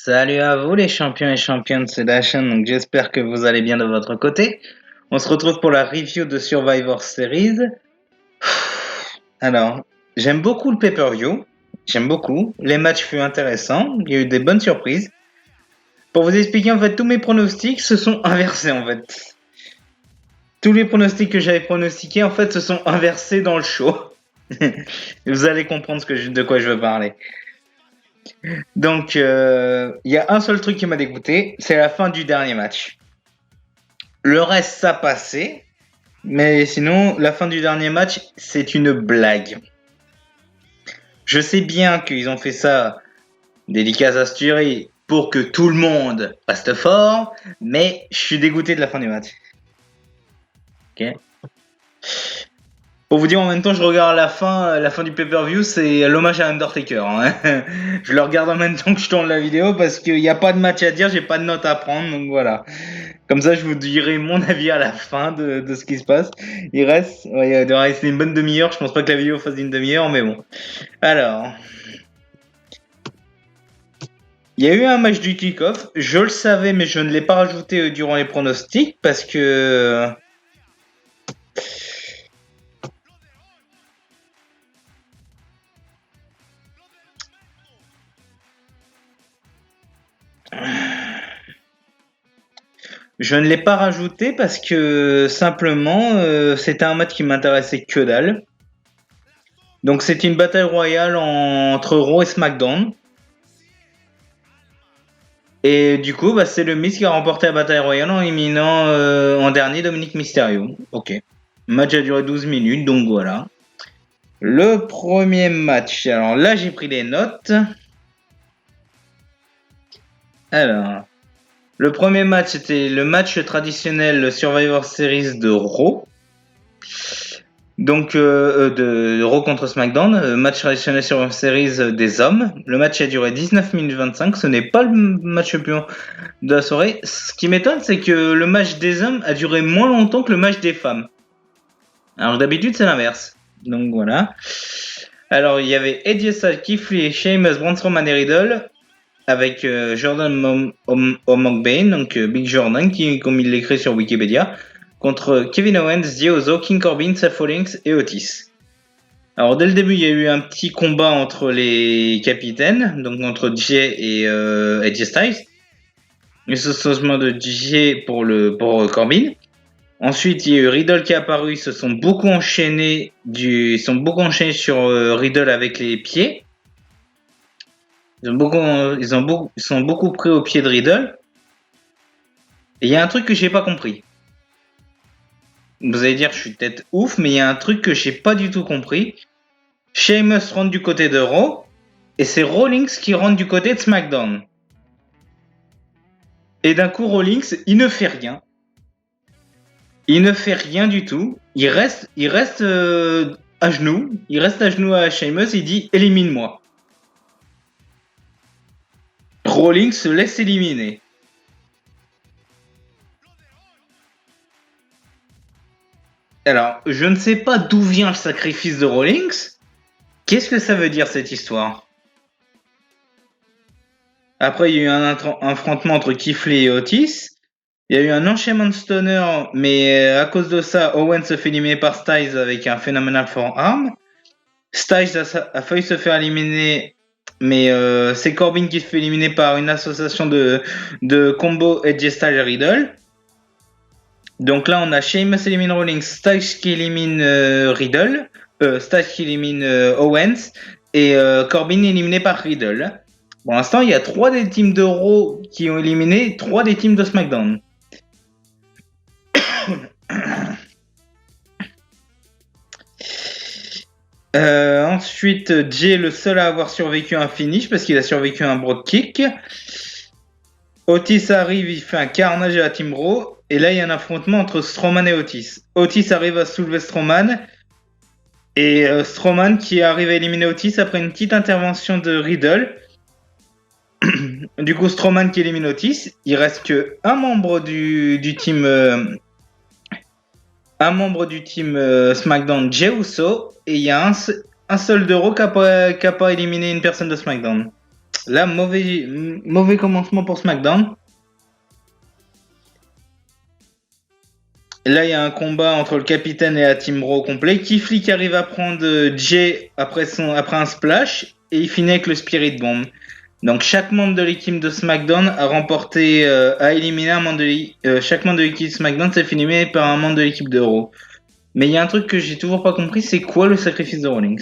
Salut à vous les champions et championnes de la chaîne, donc j'espère que vous allez bien de votre côté. On se retrouve pour la review de Survivor Series. Alors, j'aime beaucoup le pay-per-view, j'aime beaucoup. Les matchs furent intéressants, il y a eu des bonnes surprises. Pour vous expliquer, en fait, tous mes pronostics se sont inversés en fait. Tous les pronostics que j'avais pronostiqués en fait se sont inversés dans le show. Vous allez comprendre de quoi je veux parler. Donc, il y a un seul truc qui m'a dégoûté, c'est la fin du dernier match. Le reste, ça passait. Mais sinon, la fin du dernier match, c'est une blague. Je sais bien qu'ils ont fait ça, dédicace à Stury, pour que tout le monde reste fort, mais je suis dégoûté de la fin du match. Ok. Pour vous dire, en même temps, je regarde la fin du pay-per-view, c'est l'hommage à Undertaker. Hein. Je le regarde en même temps que je tourne la vidéo parce qu'il n'y a pas de match à dire, j'ai pas de notes à prendre, donc voilà. Comme ça, je vous dirai mon avis à la fin de ce qui se passe. Il doit rester une bonne demi-heure. Je pense pas que la vidéo fasse une demi-heure, mais bon. Alors, il y a eu un match du kick-off. Je le savais, mais je ne l'ai pas rajouté durant les pronostics parce que simplement c'était un match qui m'intéressait que dalle. Donc c'était une bataille royale entre Raw et SmackDown. Et du coup, c'est le Miz qui a remporté la bataille royale en éliminant en dernier Dominic Mysterio. Ok. Le match a duré 12 minutes, donc voilà. Le premier match. Alors là, j'ai pris des notes. Alors, le premier match, c'était le match traditionnel Survivor Series de Raw. Donc, de Raw contre SmackDown, match traditionnel Survivor Series des hommes. Le match a duré 19 minutes 25. Ce n'est pas le match le plus long de la soirée. Ce qui m'étonne, c'est que le match des hommes a duré moins longtemps que le match des femmes. Alors, d'habitude, c'est l'inverse. Donc, voilà. Alors, il y avait Eddie Styles, Keith Lee, Sheamus, Braun Strowman et Riddle. Avec Jordan O'Mogbane, donc Big Jordan, comme il l'écrit sur Wikipédia, contre Kevin Owens, Jey Uso, King Corbin, Seth Rollins et Otis. Alors dès le début, il y a eu un petit combat entre les capitaines, donc entre Jey et AJ Styles. Le saucement de Jey pour Corbin. Ensuite, il y a eu Riddle qui est apparu, ils sont beaucoup enchaînés sur Riddle avec les pieds. Ils sont beaucoup pris au pied de Riddle. Et il y a un truc que j'ai pas compris. Vous allez dire, je suis peut-être ouf, mais il y a un truc que j'ai pas du tout compris. Sheamus rentre du côté de Raw, et c'est Rollins qui rentre du côté de SmackDown. Et d'un coup, Rollins, il ne fait rien. Il ne fait rien du tout. Il reste à genoux. Il reste à genoux à Sheamus, il dit, élimine-moi. Rollins se laisse éliminer. Alors, je ne sais pas d'où vient le sacrifice de Rollins. Qu'est-ce que ça veut dire cette histoire? Après, il y a eu un affrontement entre Keith Lee et Otis. Il y a eu un enchaînement de stunner, mais à cause de ça, Owen se fait éliminer par Styles avec un phénoménal forearm. Styles a failli se faire éliminer, mais c'est Corbin qui se fait éliminer par une association de combo Edge Styles et Riddle. Donc là, on a Sheamus élimine Rollins, Styles qui élimine Riddle, Styles qui élimine Owens, et Corbin éliminé par Riddle. Pour l'instant, il y a 3 des teams de Raw qui ont éliminé 3 des teams de SmackDown. Ensuite, Jey est le seul à avoir survécu à un finish parce qu'il a survécu à un broad kick. Otis arrive, il fait un carnage à la Team Raw. Et là, il y a un affrontement entre Strowman et Otis. Otis arrive à soulever Strowman. Et Strowman qui arrive à éliminer Otis après une petite intervention de Riddle. Du coup, Strowman qui élimine Otis. Il reste que un membre du team SmackDown, Jey Uso, et il y a un seul de Raw qui n'a pas éliminé une personne de SmackDown. Là, mauvais commencement pour SmackDown. Là, il y a un combat entre le capitaine et la Team Raw complet. Keith Lee qui arrive à prendre Jay après un splash et il finit avec le Spirit Bomb. Donc chaque membre de l'équipe de SmackDown a éliminé chaque membre de l'équipe de SmackDown s'est fait éliminer par un membre de l'équipe de Raw. Mais il y a un truc que j'ai toujours pas compris, c'est quoi le sacrifice de Rollins?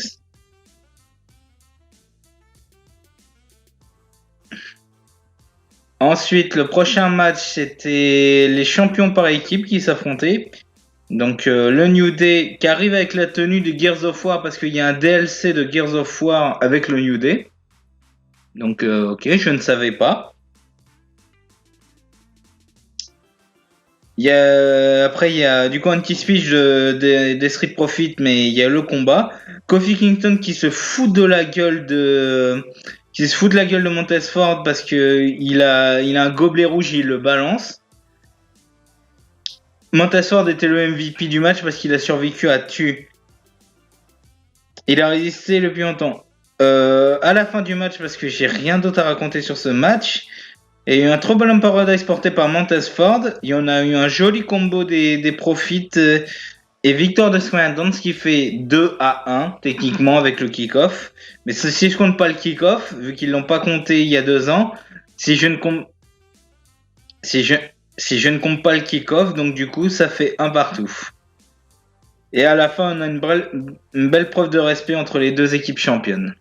Ensuite, le prochain match, c'était les champions par équipe qui s'affrontaient. Donc le New Day qui arrive avec la tenue de Gears of War parce qu'il y a un DLC de Gears of War avec le New Day. Donc ok, je ne savais pas. Après, il y a du coup un petit speech des Street Profits, mais il y a le combat. Kofi Kingston qui se fout de la gueule de Montez Ford parce que il a un gobelet rouge, il le balance. Montez Ford était le MVP du match parce qu'il a survécu à tuer. Il a résisté le plus longtemps. À la fin du match, parce que j'ai rien d'autre à raconter sur ce match, il y a eu un Trouble in Paradise porté par Montez Ford. Il y en a eu un joli combo des Profits et victoire de SmackDown, ce qui fait 2-1 techniquement avec le kick-off. Mais si je compte pas le kick-off, vu qu'ils l'ont pas compté il y a 2 ans, si je ne compte si je, si je ne compte pas le kick-off, donc du coup ça fait un partout. Et à la fin, on a une belle preuve de respect entre les deux équipes championnes.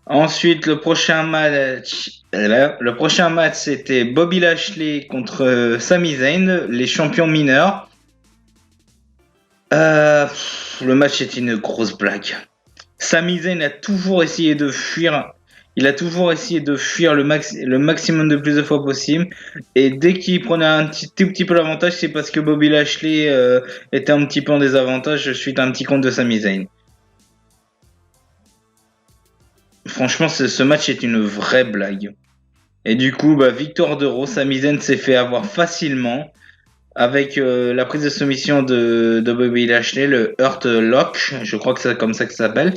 Ensuite, le prochain match, c'était Bobby Lashley contre Sami Zayn, les champions mineurs. Le match était une grosse blague. Sami Zayn a toujours essayé de fuir. Il a toujours essayé de fuir le maximum de plus de fois possible. Et dès qu'il prenait un tout petit peu l'avantage, c'est parce que Bobby Lashley était un petit peu en désavantage suite à un petit compte de Sami Zayn. Franchement, ce match est une vraie blague. Et du coup, victoire d'Euro, Sami Zayn s'est fait avoir facilement avec la prise de soumission de Bobby Lashley, le Hurt Lock, je crois que c'est comme ça que ça s'appelle.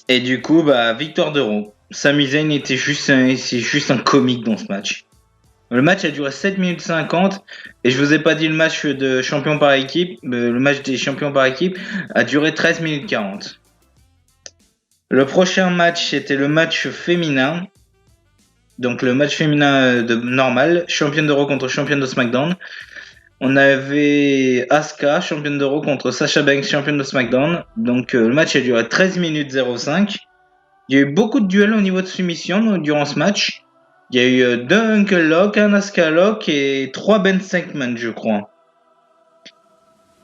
Et du coup, victoire d'Euro. Sami Zayn c'est juste un comique dans ce match. Le match a duré 7 minutes 50 et je vous ai pas dit le match de champion par équipe, le match des champions par équipe a duré 13 minutes 40. Le prochain match, c'était le match féminin. Donc le match féminin normal, championne d'Euro contre championne de SmackDown. On avait Asuka, championne d'Euro contre Sasha Banks, championne de SmackDown. Donc le match a duré 13 minutes 05. Il y a eu beaucoup de duels au niveau de soumission durant ce match. Il y a eu 2 Uncle Lock, un Asuka Lock et 3 Ben Sankman, je crois.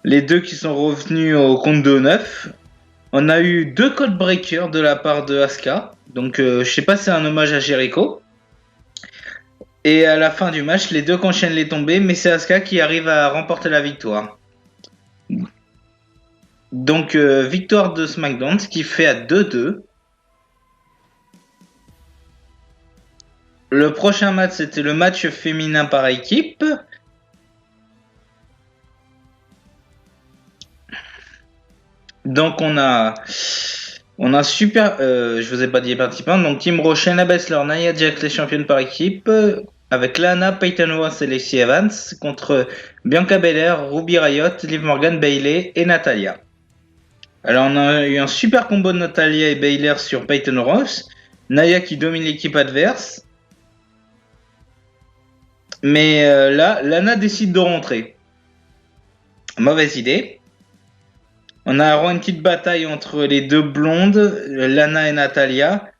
Les deux qui sont revenus au compte de 9. On a eu 2 Code Breakers de la part de Asuka. Donc je sais pas si c'est un hommage à Jericho. Et à la fin du match, les deux enchaînent les tombées, mais c'est Asuka qui arrive à remporter la victoire. Donc victoire de SmackDown, ce qui fait à 2-2. Le prochain match, c'était le match féminin par équipe. Donc on a super, je vous ai pas dit les participants. Donc Team Raw, Shayna Baszler, Nia Jax, les championnes par équipe, avec Lana, Peyton Royce et Lacey Evans contre Bianca Belair, Ruby Riott, Liv Morgan, Bayley et Natalia. Alors on a eu un super combo de Natalia et Baylor sur Peyton Ross. Naya qui domine l'équipe adverse. Mais là, Lana décide de rentrer. Mauvaise idée. On a une petite bataille entre les deux blondes, Lana et Natalia.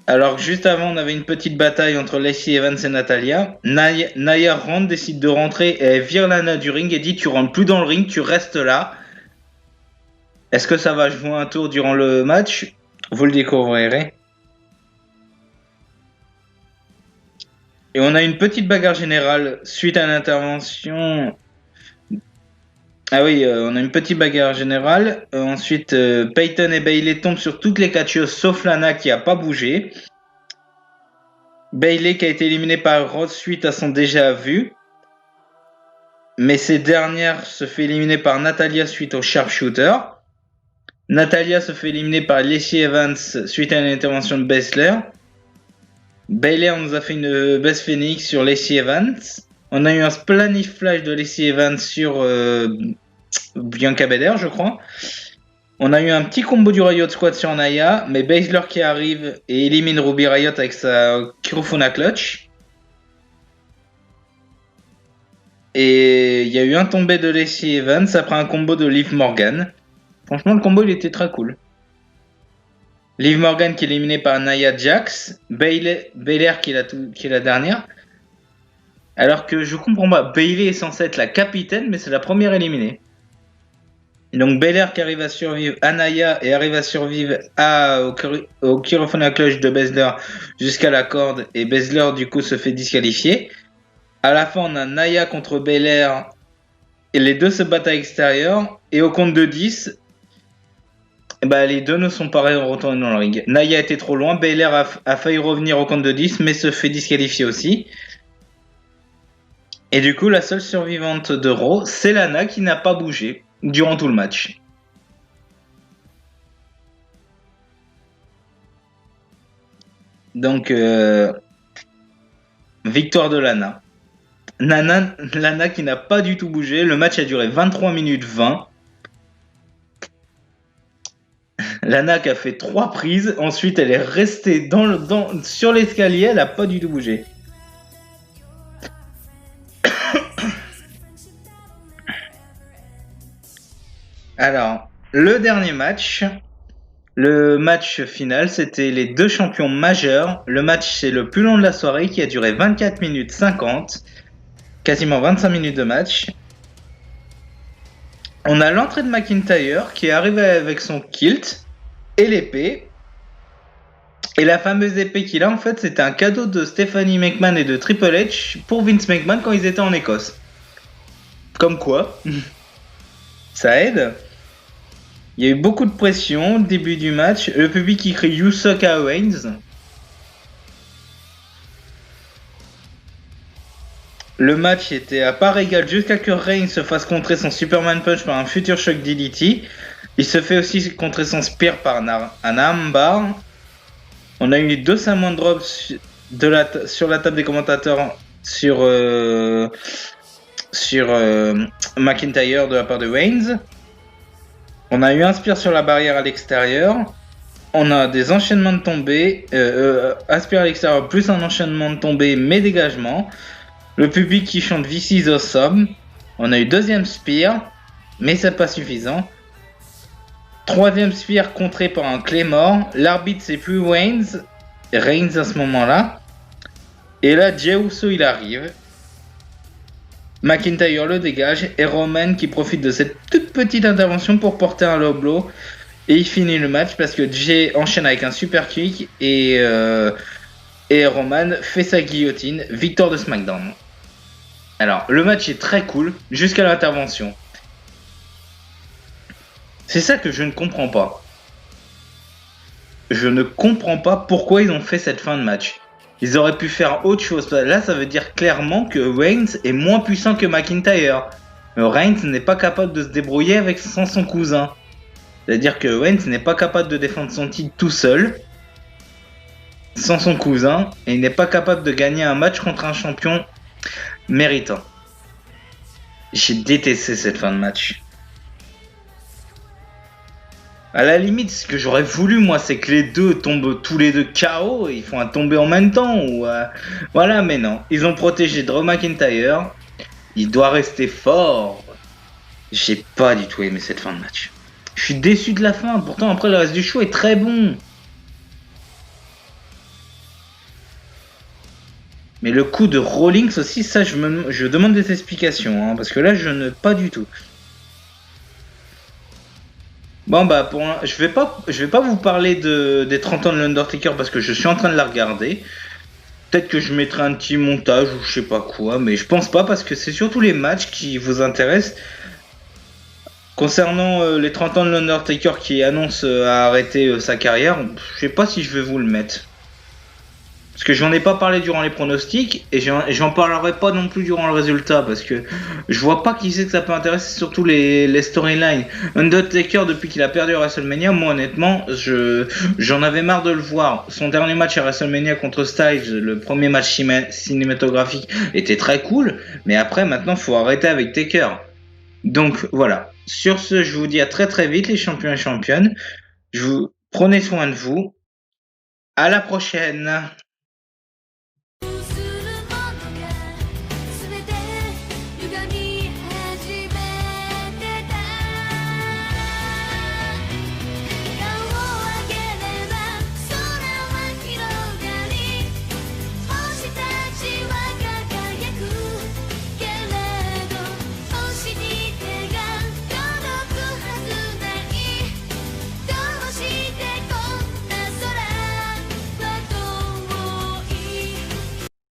Alors que juste avant, on avait une petite bataille entre Lacey Evans et Natalia. Naya rentre, décide de rentrer et elle vire Lana du ring et dit tu rentres plus dans le ring, tu restes là. Est-ce que ça va jouer un tour durant le match? Vous le découvrirez. Et on a une petite bagarre générale suite à l'intervention. Ah oui, on a une petite bagarre générale. Ensuite, Peyton et Bayley tombent sur toutes les catcheuses sauf Lana qui a pas bougé. Bayley qui a été éliminée par Ross suite à son déjà vu. Mais cette dernière se fait éliminer par Natalya suite au sharpshooter. Natalya se fait éliminer par Lacey Evans suite à une intervention de Baszler. Bayley nous a fait une Beth Phoenix sur Lacey Evans. On a eu un Spanish Flash de Lacey Evans sur Bianca Belair, je crois. On a eu un petit combo du Riot Squad sur Naya, mais Baszler qui arrive et élimine Ruby Riot avec sa Kirofuna Clutch. Et il y a eu un tombé de Lacey Evans après un combo de Liv Morgan. Franchement, le combo il était très cool. Liv Morgan qui est éliminée par Nia Jax, Belair qui est la dernière. Alors que je comprends pas, Bayley est censée être la capitaine, mais c'est la première éliminée. Et donc Belair qui arrive à survivre à Nia et arrive à survivre au Kirofuna Clutch de Baszler jusqu'à la corde. Et Baszler du coup se fait disqualifier. À la fin, on a Nia contre Belair. Et les deux se battent à l'extérieur. Et au compte de 10, les deux ne sont pas retournés dans le ring. Nia était trop loin. Belair a failli revenir au compte de 10, mais se fait disqualifier aussi. Et du coup, la seule survivante de Raw, c'est Lana qui n'a pas bougé durant tout le match. Donc, victoire de Lana. Lana qui n'a pas du tout bougé. Le match a duré 23 minutes 20. Lana qui a fait 3 prises. Ensuite, elle est restée sur l'escalier. Elle n'a pas du tout bougé. Alors, le dernier match, le match final, c'était les deux champions majeurs. Le match, c'est le plus long de la soirée qui a duré 24 minutes 50. Quasiment 25 minutes de match. On a l'entrée de McIntyre qui est arrivé avec son kilt et l'épée. Et la fameuse épée qu'il a, en fait, c'était un cadeau de Stephanie McMahon et de Triple H pour Vince McMahon quand ils étaient en Écosse. Comme quoi, ça aide. Il y a eu beaucoup de pression au début du match. Le public qui crie You suck à Reigns. Le match était à part égale jusqu'à que Reigns se fasse contrer son Superman Punch par un Future Shock DDT. Il se fait aussi contrer son Spear par un armbar. On a eu 2 Samoan Drops sur la table des commentateurs sur McIntyre de la part de Reigns. On a eu un Spear sur la barrière à l'extérieur. On a des enchaînements de tombées. Un Spear à l'extérieur plus un enchaînement de tombées mais dégagement. Le public qui chante This is awesome. On a eu 2e Spear, mais c'est pas suffisant. 3e Spear contré par un Claymore. L'arbitre c'est plus Reigns à ce moment-là. Et là, Jey Uso il arrive. McIntyre le dégage. Et Roman qui profite de cette toute petite intervention pour porter un low blow. Et il finit le match parce que Jey enchaîne avec un super kick. Et Roman fait sa guillotine. Victoire de SmackDown. Alors, le match est très cool jusqu'à l'intervention. C'est ça que je ne comprends pas. Je ne comprends pas pourquoi ils ont fait cette fin de match. Ils auraient pu faire autre chose. Là, ça veut dire clairement que Reigns est moins puissant que McIntyre. Reigns n'est pas capable de se débrouiller sans son cousin. C'est-à-dire que Reigns n'est pas capable de défendre son titre tout seul, sans son cousin, et il n'est pas capable de gagner un match contre un champion méritant. J'ai détesté cette fin de match. À la limite, ce que j'aurais voulu, moi, c'est que les deux tombent tous les deux KO et ils font un tomber en même temps. Voilà, mais non. Ils ont protégé Drew McIntyre. Il doit rester fort. J'ai pas du tout aimé cette fin de match. Je suis déçu de la fin. Pourtant, après, le reste du show est très bon. Mais le coup de Rollins aussi, ça, je demande des explications. Parce que là, je ne... Pas du tout. Bon je vais pas vous parler des 30 ans de l'Undertaker parce que je suis en train de la regarder. Peut-être que je mettrai un petit montage ou je sais pas quoi, mais je pense pas parce que c'est surtout les matchs qui vous intéressent. Concernant les 30 ans de l'Undertaker qui annonce à arrêter sa carrière, je sais pas si je vais vous le mettre. Parce que j'en ai pas parlé durant les pronostics et j'en parlerai pas non plus durant le résultat parce que je vois pas qui c'est que ça peut intéresser, surtout les storylines. Undertaker, depuis qu'il a perdu à WrestleMania, moi honnêtement, j'en avais marre de le voir. Son dernier match à WrestleMania contre Styles, le premier match cinématographique, était très cool, mais après maintenant faut arrêter avec Taker. Donc voilà. Sur ce, je vous dis à très très vite les champions et championnes. Prenez soin de vous. À la prochaine.